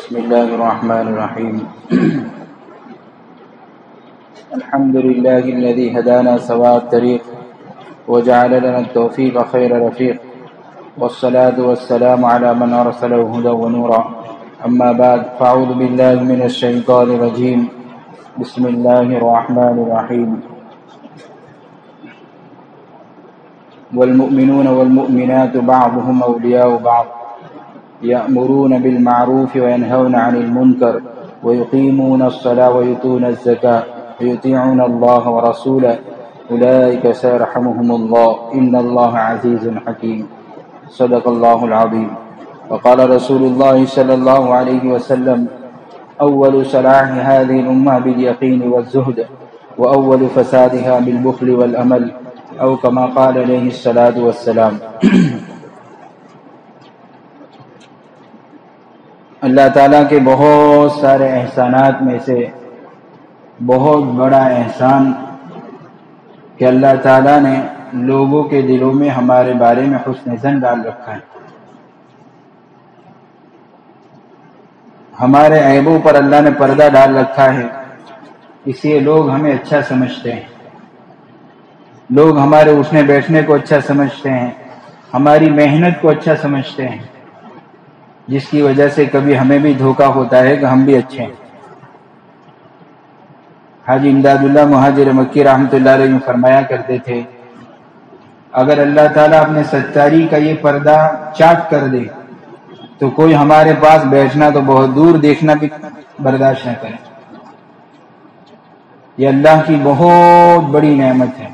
بسم الله الرحمن الرحيم الحمد لله الذي هدانا سواء الطريق وجعل لنا التوفيق خير رفيق والصلاة والسلام على من أرسله هدى ونورا أما بعد فأعوذ بالله من الشيطان الرجيم بسم الله الرحمن الرحيم والمؤمنون والمؤمنات بعضهم أولياء بعض يأمرون بالمعروف وينهون عن المنكر ويقيمون الصلاة ويؤتون الزكاة ويطيعون الله ورسوله أولئك سيرحمهم الله إن الله عزيز حكيم صدق الله العظيم. وقال رسول الله صلى الله عليه وسلم أول صلاح هذه الأمة باليقين والزهد وأول فسادها بالبخل والأمل أو كما قال عليه الصلاة والسلام. اللہ تعالیٰ کے بہت سارے احسانات میں سے بہت بڑا احسان کہ اللہ تعالیٰ نے لوگوں کے دلوں میں ہمارے بارے میں حسن ظن ڈال رکھا ہے. ہمارے عیبوں پر اللہ نے پردہ ڈال رکھا ہے، اس لیے لوگ ہمیں اچھا سمجھتے ہیں، لوگ ہمارے اٹھنے بیٹھنے کو اچھا سمجھتے ہیں، ہماری محنت کو اچھا سمجھتے ہیں، جس کی وجہ سے کبھی ہمیں بھی دھوکہ ہوتا ہے کہ ہم بھی اچھے ہیں. حاجی امداد اللہ مہاجر مکی رحمۃ اللہ علیہ فرمایا کرتے تھے، اگر اللہ تعالیٰ اپنے ستاری کا یہ پردہ چاک کر دے تو کوئی ہمارے پاس بیٹھنا تو بہت دور دیکھنا بھی برداشت نہ کرے. یہ اللہ کی بہت بڑی نعمت ہے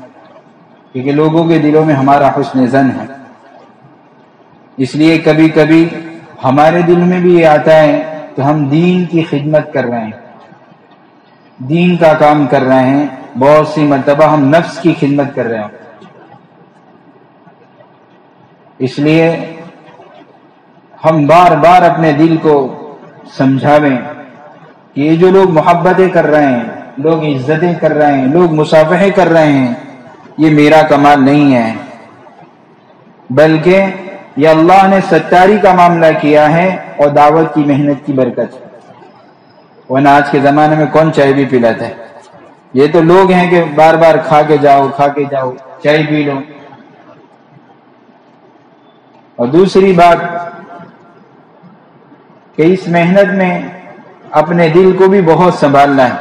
کیونکہ لوگوں کے دلوں میں ہمارا حسن ظن ہے. اس لیے کبھی کبھی ہمارے دل میں بھی یہ آتا ہے کہ ہم دین کی خدمت کر رہے ہیں، دین کا کام کر رہے ہیں، بہت سی مرتبہ ہم نفس کی خدمت کر رہے ہیں. اس لیے ہم بار بار اپنے دل کو سمجھاویں کہ یہ جو لوگ محبتیں کر رہے ہیں، لوگ عزتیں کر رہے ہیں، لوگ مصافحے کر رہے ہیں، یہ میرا کمال نہیں ہے، بلکہ یہ اللہ نے ستاری کا معاملہ کیا ہے اور دعوت کی محنت کی برکت. ورنہ آج کے زمانے میں کون چائے بھی پلاتا ہے؟ یہ تو لوگ ہیں کہ بار بار کھا کے جاؤ چائے پی لو. اور دوسری بات کہ اس محنت میں اپنے دل کو بھی بہت سنبھالنا ہے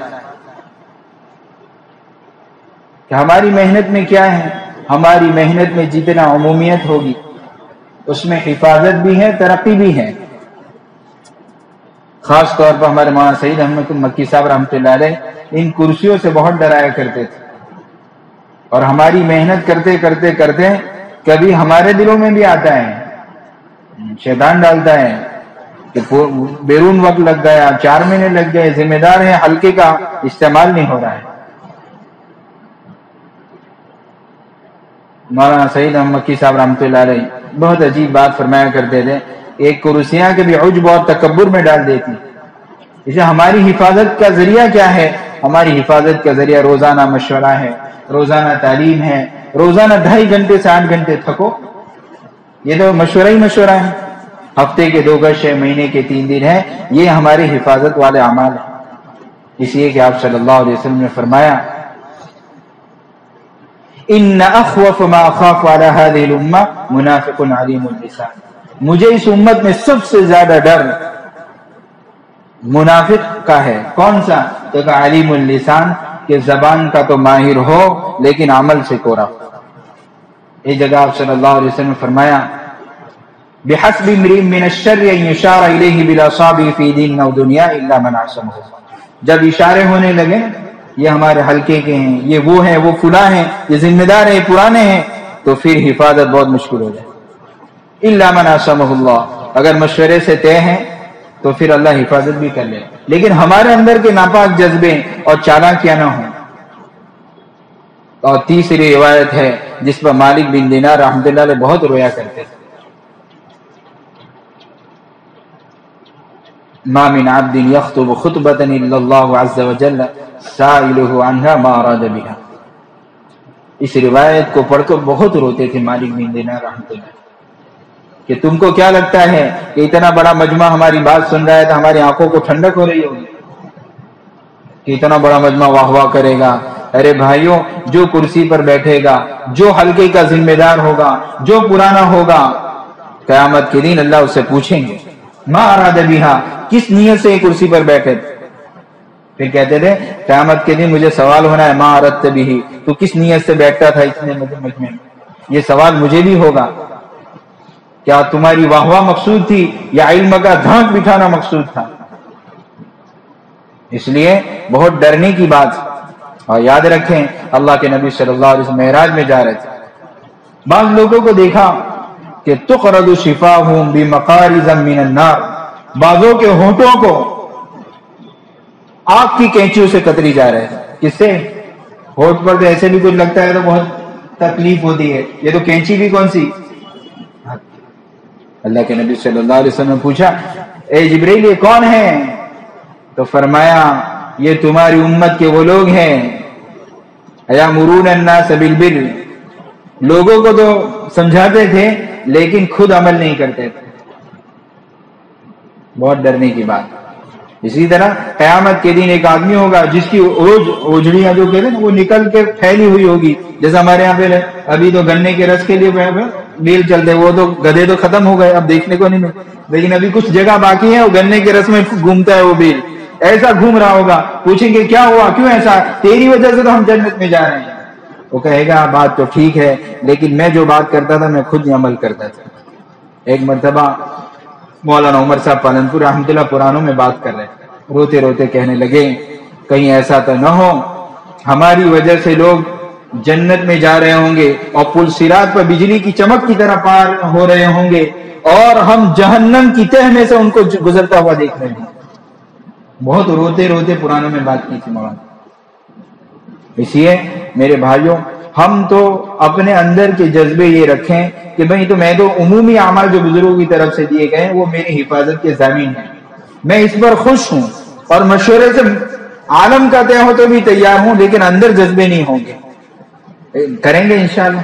کہ ہماری محنت میں کیا ہے. ہماری محنت میں جتنا عمومیت ہوگی اس میں حفاظت بھی ہے، ترقی بھی ہے. خاص طور پر ہمارے مولانا سعید احمد مکی صاحب رحمۃ اللہ علیہ ان کرسیوں سے بہت ڈرایا کرتے تھے، اور ہماری محنت کرتے کرتے کرتے کبھی ہمارے دلوں میں بھی آتا ہے، شیطان ڈالتا ہے کہ بیرون وقت لگ گیا، 4 مہینے لگ گئے، ذمہ دار ہے، ہلکے کا استعمال نہیں ہو رہا ہے. مولانا سعید احمد مکی صاحب رحمۃ اللہ علیہ بہت عجیب بات فرمایا کرتے تھے، ایک کرسیاں کے بھی عجب اور تکبر میں ڈال دیتی. اسے ہماری حفاظت کا ذریعہ کیا ہے؟ ہماری حفاظت کا ذریعہ روزانہ مشورہ ہے، روزانہ تعلیم ہے، روزانہ 2.5 گھنٹے سے 8 گھنٹے تھکو. یہ تو مشورہ ہی مشورہ ہے. ہفتے کے 2 گشت ہے، مہینے کے 3 دن ہے، یہ ہماری حفاظت والے اعمال ہیں. اس لیے کہ آپ صلی اللہ علیہ وسلم نے فرمایا، ان اخوف ما اخاف على هذه الامه منافق علیم اللسان. مجھے اس امت میں سب سے زیادہ ڈر منافق کا ہے. کون سا؟ تو کہ علیم اللسان، کہ زبان کا تو ماہر ہو لیکن عمل سے کورا. ایک جگہ آپ صلی اللہ علیہ وسلم نے فرمایا، بحسب امرئ من الشر ان يشار الیہ بالاصابع فی دین او دنیا الا من عصمه. جب اشارے ہونے لگے یہ ہمارے حلقے کے ہیں، یہ وہ ہیں، وہ فلاں ہیں، یہ ذمہ دار ہیں، پرانے ہیں، تو پھر حفاظت بہت مشکل ہو جائے. الا من عصمه اللہ، اگر مشورے سے طے ہیں تو پھر اللہ حفاظت بھی کر لے. لیکن ہمارے اندر کے ناپاک جذبے اور چالاکیاں نہ ہوں. اور تیسری روایت ہے جس پر مالک بن دینار رحمۃ اللہ علیہ بہت رویا کرتے تھے، ما من عبد يخطب خطبة الا الله عز وجل سائله عنها ما اراد بها. اس روایت کو پڑھ کر بہت روتے تھے مالک بن دینار رحمۃ اللہ، کہ تم کو کیا لگتا ہے کہ اتنا بڑا مجمع ہماری بات سن رہا ہے تو ہماری آنکھوں کو ٹھنڈک ہو رہی ہوگی کہ اتنا بڑا مجمع واہ واہ کرے گا؟ ارے بھائیوں، جو کرسی پر بیٹھے گا، جو حلقے کا ذمہ دار ہوگا، جو پرانا ہوگا، قیامت کے دن اللہ اس سے پوچھیں گے ما اراد بہا، کس نیت سے کرسی پر بیٹھے تھے؟ پھر کہتے تھے قیامت کے دن مجھے سوال ہونا ہے ما اردت بہ، تو کس نیت سے بیٹھتا تھا اتنے مجمع میں؟ یہ سوال مجھے بھی ہوگا، کیا تمہاری واہ واہ مقصود تھی یا علم کا دھانک بٹھانا مقصود تھا؟ اس لیے بہت ڈرنے کی بات. اور یاد رکھیں اللہ کے نبی صلی اللہ علیہ وسلم معراج میں جا رہے تھے، بعض لوگوں کو دیکھا کہ تقرض شفاہم بمقارض من النار، بعضوں کے ہونٹوں کو آگ کی کینچیوں سے کتری جا رہے ہیں. کس سے؟ ہونٹ پر تو ایسے بھی کچھ لگتا ہے تو بہت تکلیف ہوتی ہے، یہ تو کینچی بھی کون سی؟ اللہ کے نبی صلی اللہ علیہ وسلم نے پوچھا اے جبریل یہ کون ہے؟ تو فرمایا یہ تمہاری امت کے وہ لوگ ہیں یامرون الناس بالبر، لوگوں کو تو سمجھاتے تھے لیکن خود عمل نہیں کرتے تھے. بہت ڈرنے کی بات. اسی طرح قیامت کے دن ایک آدمی ہوگا جس کی اوجڑیاں جو کہتے ہیں وہ نکل کے پھیلی ہوئی ہوگی، جیسے ہمارے یہاں پہ ابھی تو گنے کے رس کے لیے بیل چلتے، وہ تو گدھے تو ختم ہو گئے، اب دیکھنے کو نہیں ملتے، لیکن ابھی کچھ جگہ باقی ہے، وہ گنے کے رس میں گھومتا ہے وہ بیل، ایسا گھوم رہا ہوگا. پوچھیں گے کیا ہوا، کیوں ایسا؟ تیری وجہ سے تو ہم جنت میں جا رہے ہیں. وہ کہے گا بات تو ٹھیک ہے لیکن میں جو بات کرتا تھا میں خود ہی عمل کرتا تھا. ایک مرتبہ مولانا عمر صاحب پالنپور رحمۃ اللہ پرانوں میں بات کر رہے تھے، روتے روتے کہنے لگے کہیں ایسا تو نہ ہو ہماری وجہ سے لوگ جنت میں جا رہے ہوں گے اور پل صراط پر بجلی کی چمک کی طرح پار ہو رہے ہوں گے اور ہم جہنم کی تہ میں سے ان کو گزرتا ہوا دیکھ رہے ہیں. بہت روتے روتے پرانوں میں بات کی تھی مولانا. اس لیے میرے بھائیوں ہم تو اپنے اندر کے جذبے یہ رکھیں کہ بھئی تو میں تو عمومی اعمال جو بزرگوں کی طرف سے دیے گئے وہ میری حفاظت کے ضامن ہیں، میں اس پر خوش ہوں اور مشورے سے عالم کا طے ہو تو بھی تیار ہوں، لیکن اندر جذبے نہیں ہوں گے. کریں گے انشاءاللہ.